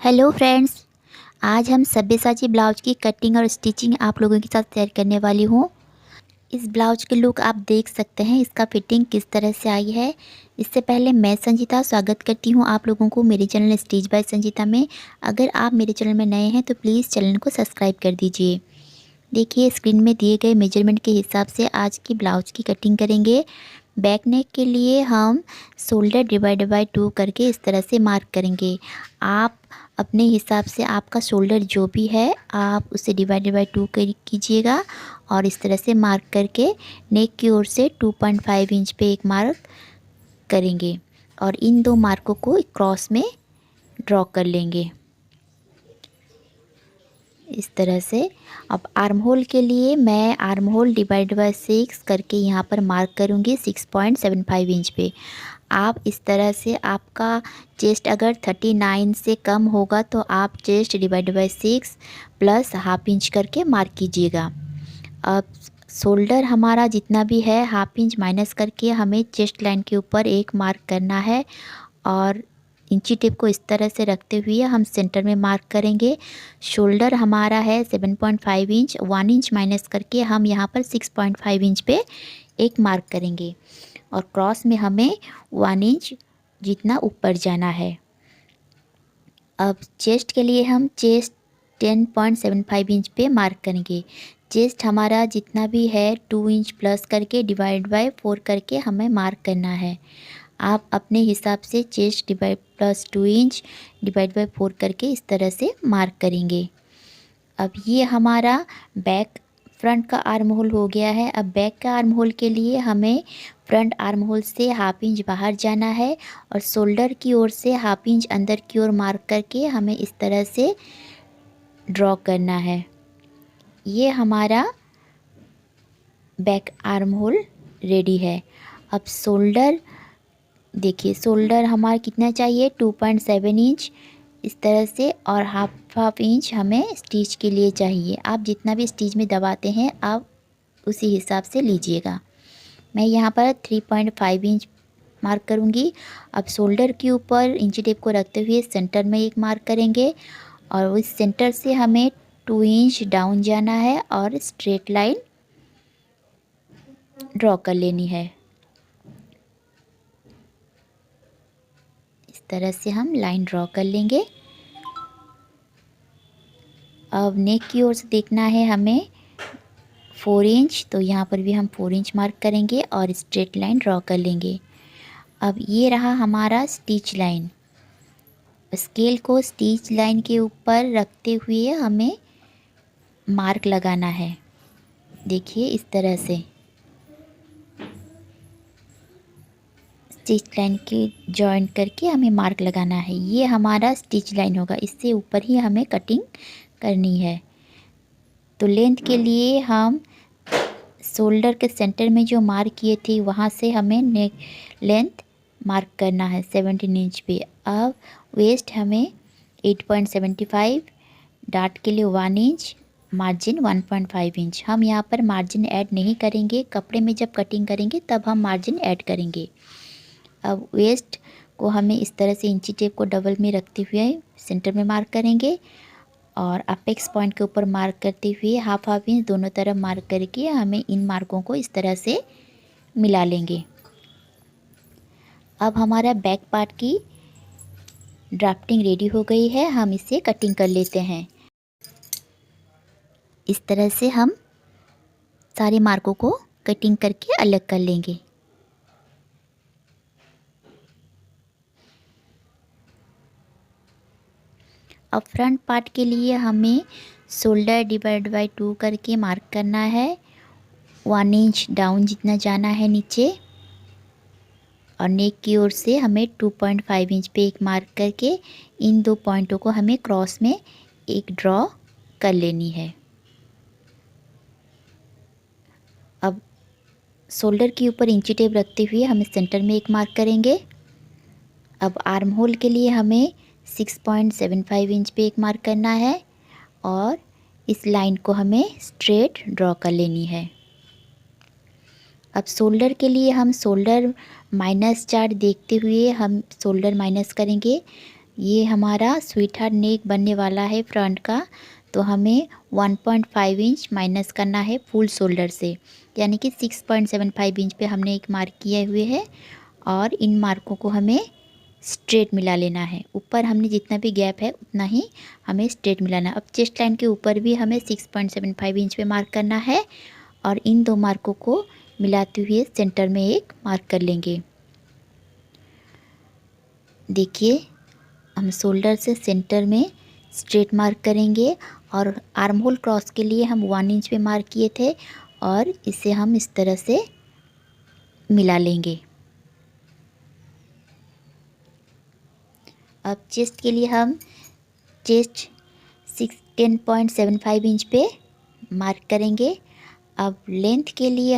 Hello friends, आज हम Sabyasachi blouse की कटिंग और स्टिचिंग आप लोगों के साथ शेयर करने वाली हूँ। इस ब्लाउज के लुक आप देख सकते हैं, इसका फिटिंग किस तरह से आई है। इससे पहले मैं संजीता स्वागत करती हूँ आप लोगों को मेरे चैनल स्टिच बाय संजीता में। अगर आप मेरे चैनल में नए हैं तो प्लीज़ चैनल को सब्सक्राइब कर दीजिए। देखिए, स्क्रीन में दिए गए मेजरमेंट के हिसाब से आज की ब्लाउज की कटिंग करेंगे। बैक नेक के लिए हम शोल्डर डिवाइड बाय 2 करके इस तरह से मार्क करेंगे। आप अपने हिसाब से आपका शोल्डर जो भी है आप उसे डिवाइड बाय 2 कीजिएगा और इस तरह से मार्क करके नेक की ओर से 2.5 इंच पे एक मार्क करेंगे और इन दो मार्कों को क्रॉस में ड्रॉ कर लेंगे इस तरह से। अब आर्म होल के लिए मैं आर्म होल डिवाइड बाय 6 करके यहाँ पर मार्क करूँगी 6.75 इंच पे। आप इस तरह से आपका चेस्ट अगर 39 से कम होगा तो आप chest divide by 6 plus half inch करके मार्क कीजिएगा। अब शोल्डर हमारा जितना भी है हाफ इंच माइनस करके हमें चेस्ट लाइन के ऊपर एक मार्क करना है और इंची टेप को इस तरह से रखते हुए हम सेंटर में मार्क करेंगे। शोल्डर हमारा है 7.5 इंच, 1 इंच माइनस करके हम यहाँ पर 6.5 इंच पे एक मार्क करेंगे और क्रॉस में हमें 1 इंच जितना ऊपर जाना है। अब चेस्ट के लिए हम चेस्ट 10.75 इंच पे मार्क करेंगे। चेस्ट हमारा जितना भी है 2 इंच प्लस करके डिवाइड बाय 4 करके हमें मार्क करना है। आप अपने हिसाब से chest divide plus 2 inch divide by 4 करके इस तरह से मार्क करेंगे। अब ये हमारा बैक फ्रंट का आर्म होल हो गया है। अब बैक का आर्म होल के लिए हमें फ्रंट आर्म होल से हाफ इंच बाहर जाना है और शोल्डर की ओर से हाफ इंच अंदर की ओर मार्क करके हमें इस तरह से ड्रॉ करना है। ये हमारा बैक आर्म होल रेडी है। अब शोल्डर देखिए, शोल्डर हमारा कितना चाहिए 2.7 इंच इस तरह से और हाफ इंच हमें स्टिच के लिए चाहिए। आप जितना भी स्टिच में दबाते हैं आप उसी हिसाब से लीजिएगा। मैं यहाँ पर 3.5 इंच मार्क करूँगी। अब शोल्डर के ऊपर इंची टेप को रखते हुए सेंटर में एक मार्क करेंगे और उस सेंटर से हमें 2 इंच डाउन जाना है और स्ट्रेट लाइन ड्रॉ कर लेनी है। इस तरह से हम लाइन ड्रॉ कर लेंगे। अब नेक की ओर से देखना है हमें 4 इंच, तो यहाँ पर भी हम 4 इंच मार्क करेंगे और स्ट्रेट लाइन ड्रॉ कर लेंगे। अब ये रहा हमारा स्टिच लाइन। स्केल को स्टिच लाइन के ऊपर रखते हुए हमें मार्क लगाना है। देखिए, इस तरह से स्टिच लाइन के जॉइंट करके हमें मार्क लगाना है। ये हमारा स्टिच लाइन होगा, इससे ऊपर ही हमें कटिंग करनी है। तो लेंथ के लिए हम शोल्डर के सेंटर में जो मार्क किए थे वहाँ से हमें नेक लेंथ मार्क करना है 17 इंच पे। अब वेस्ट हमें 8.75, डार्ट के लिए 1 इंच, मार्जिन 1.5 इंच। हम यहाँ पर मार्जिन ऐड नहीं करेंगे, कपड़े में जब कटिंग करेंगे तब हम मार्जिन ऐड करेंगे। अब वेस्ट को हमें इस तरह से इंची टेप को डबल में रखते हुए सेंटर में मार्क करेंगे और अपेक्स पॉइंट के ऊपर मार्क करते हुए हाफ इंच दोनों तरफ मार्क करके हमें इन मार्कों को इस तरह से मिला लेंगे। अब हमारा बैक पार्ट की ड्राफ्टिंग रेडी हो गई है, हम इसे कटिंग कर लेते हैं। इस तरह से हम सारे मार्कों को कटिंग करके अलग कर लेंगे। अब फ्रंट पार्ट के लिए हमें शोल्डर डिवाइड बाय 2 करके मार्क करना है। 1 इंच डाउन जितना जाना है नीचे और नेक की ओर से हमें 2.5 इंच पे एक मार्क करके इन दो पॉइंटों को हमें क्रॉस में एक ड्रॉ कर लेनी है। अब शोल्डर के ऊपर इंची टेप रखते हुए हमें सेंटर में एक मार्क करेंगे। अब आर्म होल के लिए हमें 6.75 इंच पे एक मार्क करना है और इस लाइन को हमें स्ट्रेट ड्रॉ कर लेनी है। अब शोल्डर के लिए हम शोल्डर -4 देखते हुए हम शोल्डर माइनस करेंगे। ये हमारा स्वीट हार्ट नेक बनने वाला है फ्रंट का, तो हमें 1.5 इंच माइनस करना है फुल शोल्डर से, यानी कि 6.75 इंच पे हमने एक मार्क किए हुए है और इन मार्कों को हमें स्ट्रेट मिला लेना है। ऊपर हमने जितना भी गैप है उतना ही हमें स्ट्रेट मिलाना है। अब चेस्ट लाइन के ऊपर भी हमें 6.75 इंच पे मार्क करना है और इन दो मार्कों को मिलाते हुए सेंटर में एक मार्क कर लेंगे। देखिए हम शोल्डर से सेंटर में स्ट्रेट मार्क करेंगे और आर्म होल क्रॉस के लिए हम 1 इंच पे मार्क किए थे और इसे हम इस तरह से मिला लेंगे। अब चेस्ट के लिए हम चेस्ट 10.75 इंच पे मार्क करेंगे। अब लेंथ के लिए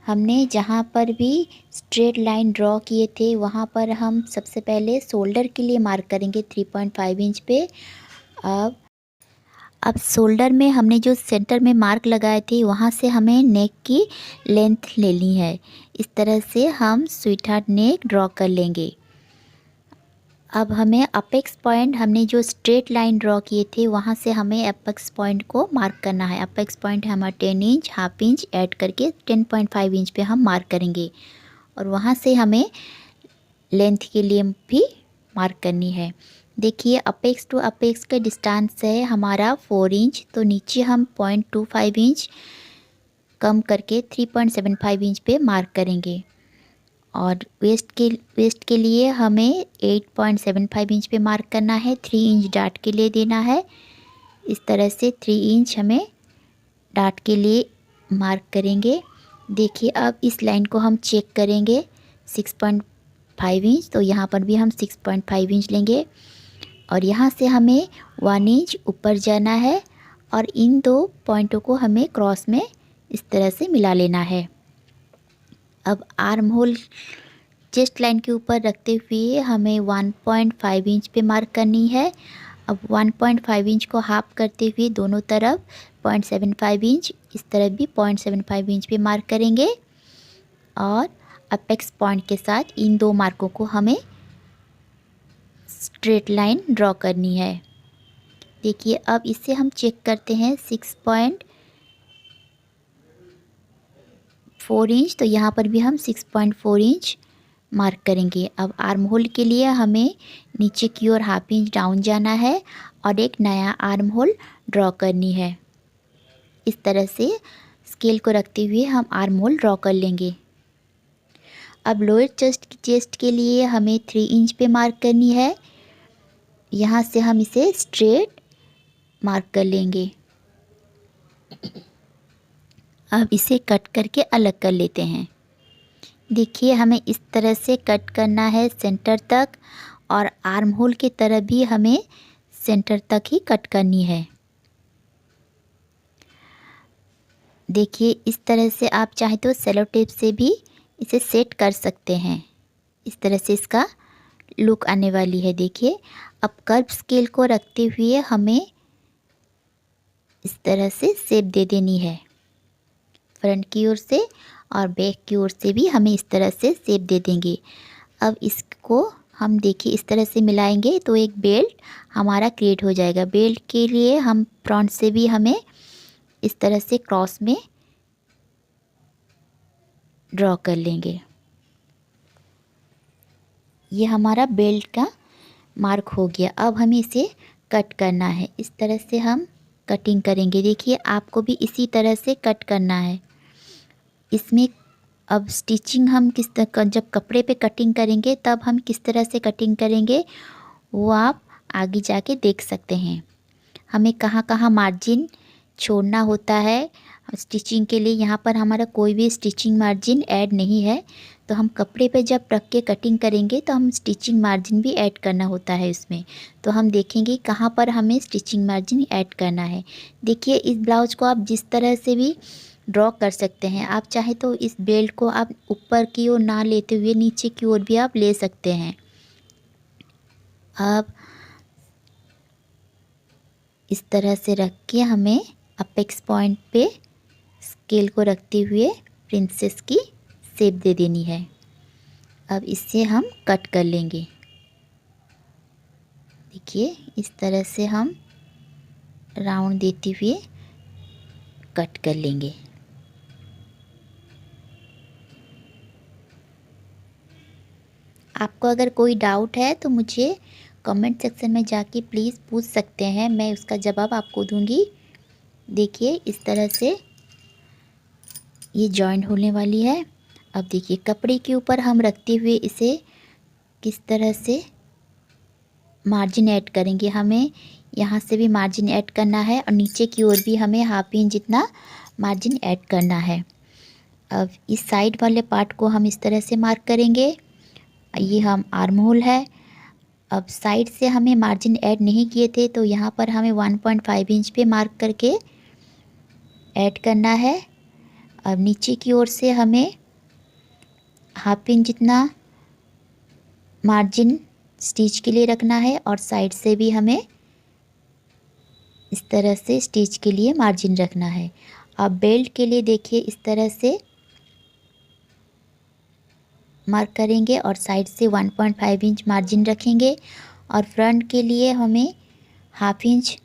हमने जहाँ पर भी स्ट्रेट लाइन ड्रॉ किए थे वहाँ पर हम सबसे पहले शोल्डर के लिए मार्क करेंगे 3.5 इंच पे। अब शोल्डर में हमने जो सेंटर में मार्क लगाए थे वहाँ से हमें नेक की लेंथ लेनी है। इस तरह से हम स्वीट हार्ट नेक ड्रॉ कर लेंगे। अब हमें अपेक्स पॉइंट, हमने जो स्ट्रेट लाइन ड्रॉ किए थे वहाँ से हमें अपेक्स पॉइंट को मार्क करना है। अपेक्स पॉइंट है हमारा 10 इंच, हाफ इंच ऐड करके 10.5 इंच पे हम मार्क करेंगे और वहाँ से हमें लेंथ के लिए भी मार्क करनी है। देखिए अपेक्स टू अपेक्स का डिस्टेंस है हमारा 4 इंच, तो नीचे हम 0.25 इंच कम करके 3.75 इंच पे मार्क करेंगे और वेस्ट के लिए हमें 8.75 इंच पे मार्क करना है। 3 इंच डाट के लिए देना है। इस तरह से 3 इंच हमें डाट के लिए मार्क करेंगे। देखिए अब इस लाइन को हम चेक करेंगे 6.5 इंच, तो यहाँ पर भी हम 6.5 इंच लेंगे और यहाँ से हमें 1 इंच ऊपर जाना है और इन दो पॉइंटों को हमें क्रॉस में इस तरह से मिला लेना है। अब आर्म होल चेस्ट लाइन के ऊपर रखते हुए हमें 1.5 इंच पे मार्क करनी है। अब 1.5 इंच को हाफ करते हुए दोनों तरफ 0.75 इंच, इस तरफ भी 0.75 इंच पे मार्क करेंगे और अपेक्स पॉइंट के साथ इन दो मार्कों को हमें स्ट्रेट लाइन ड्रॉ करनी है। देखिए अब इसे हम चेक करते हैं 6.4 इंच, तो यहाँ पर भी हम 6.4 इंच मार्क करेंगे। अब आर्म होल के लिए हमें नीचे की ओर हाफ इंच डाउन जाना है और एक नया आर्म होल ड्रॉ करनी है। इस तरह से स्केल को रखते हुए हम आर्म होल ड्रॉ कर लेंगे। अब लोअर चेस्ट के लिए हमें 3 इंच पे मार्क करनी है। यहाँ से हम इसे स्ट्रेट मार्क कर लेंगे। अब इसे कट करके अलग कर लेते हैं। देखिए हमें इस तरह से कट करना है सेंटर तक और आर्म होल की तरफ भी हमें सेंटर तक ही कट करनी है। देखिए इस तरह से आप चाहे तो सेलो टेप से भी इसे सेट कर सकते हैं। इस तरह से इसका लुक आने वाली है। देखिए अब कर्व स्केल को रखते हुए हमें इस तरह से शेप दे देनी है। फ्रंट की ओर से और बैक की ओर से भी हमें इस तरह से शेप दे देंगे। अब इसको हम देखिए इस तरह से मिलाएंगे तो एक बेल्ट हमारा क्रिएट हो जाएगा। बेल्ट के लिए हम फ्रंट से भी हमें इस तरह से क्रॉस में ड्रॉ कर लेंगे। ये हमारा बेल्ट का मार्क हो गया। अब हमें इसे कट करना है। इस तरह से हम कटिंग करेंगे। देखिए आपको भी इसी तरह से कट करना है। इसमें अब स्टिचिंग हम जब कपड़े पे कटिंग करेंगे तब हम किस तरह से कटिंग करेंगे वो आप आगे जाके देख सकते हैं। हमें कहाँ कहाँ मार्जिन छोड़ना होता है स्टिचिंग के लिए। यहाँ पर हमारा कोई भी स्टिचिंग मार्जिन ऐड नहीं है, तो हम कपड़े पे जब रख के कटिंग करेंगे तो हम स्टिचिंग मार्जिन भी ऐड करना होता है इसमें। तो हम देखेंगे कहाँ पर हमें स्टिचिंग मार्जिन ऐड करना है। देखिए इस ब्लाउज को आप जिस तरह से भी ड्रॉ कर सकते हैं। आप चाहे तो इस बेल्ट को आप ऊपर की ओर ना लेते हुए नीचे की ओर भी आप ले सकते हैं। अब इस तरह से रख के हमें अपेक्स पॉइंट पे स्केल को रखते हुए प्रिंसेस की शेप दे देनी है। अब इससे हम कट कर लेंगे। देखिए इस तरह से हम राउंड देते हुए कट कर लेंगे। आपको अगर कोई डाउट है तो मुझे कमेंट सेक्शन में जाके प्लीज़ पूछ सकते हैं, मैं उसका जवाब आपको दूंगी। देखिए इस तरह से ये जॉइंट होने वाली है। अब देखिए कपड़े के ऊपर हम रखते हुए इसे किस तरह से मार्जिन ऐड करेंगे। हमें यहाँ से भी मार्जिन ऐड करना है और नीचे की ओर भी हमें हाफ इंच जितना मार्जिन ऐड करना है। अब इस साइड वाले पार्ट को हम इस तरह से मार्क करेंगे। ये हम आर्म होल है। अब साइड से हमें मार्जिन ऐड नहीं किए थे तो यहाँ पर हमें 1.5 इंच पे मार्क करके ऐड करना है। अब नीचे की ओर से हमें हाफ इंच जितना मार्जिन स्टिच के लिए रखना है और साइड से भी हमें इस तरह से स्टिच के लिए मार्जिन रखना है। अब बेल्ट के लिए देखिए इस तरह से मार्क करेंगे और साइड से 1.5 इंच मार्जिन रखेंगे और फ्रंट के लिए हमें हाफ इंच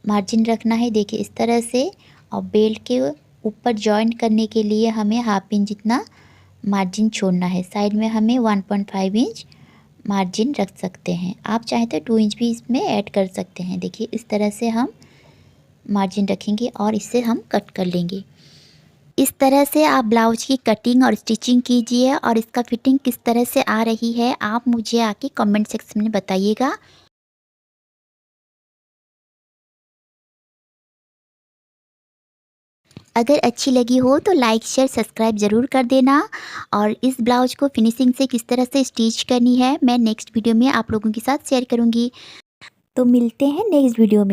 मार्जिन रखना है। देखिए इस तरह से। और बेल्ट के ऊपर जॉइंट करने के लिए हमें हाफ इंच जितना मार्जिन छोड़ना है। साइड में हमें 1.5 इंच मार्जिन रख सकते हैं। आप चाहें तो 2 इंच भी इसमें ऐड कर सकते हैं। देखिए इस तरह से हम मार्जिन रखेंगे और इसे हम कट कर लेंगे। इस तरह से आप ब्लाउज की कटिंग और स्टिचिंग कीजिए और इसका फिटिंग किस तरह से आ रही है आप मुझे आके कमेंट सेक्शन में बताइएगा। अगर अच्छी लगी हो तो लाइक शेयर सब्सक्राइब ज़रूर कर देना। और इस ब्लाउज को फिनिशिंग से किस तरह से स्टिच करनी है मैं नेक्स्ट वीडियो में आप लोगों के साथ शेयर करूँगी। तो मिलते हैं नेक्स्ट वीडियो में।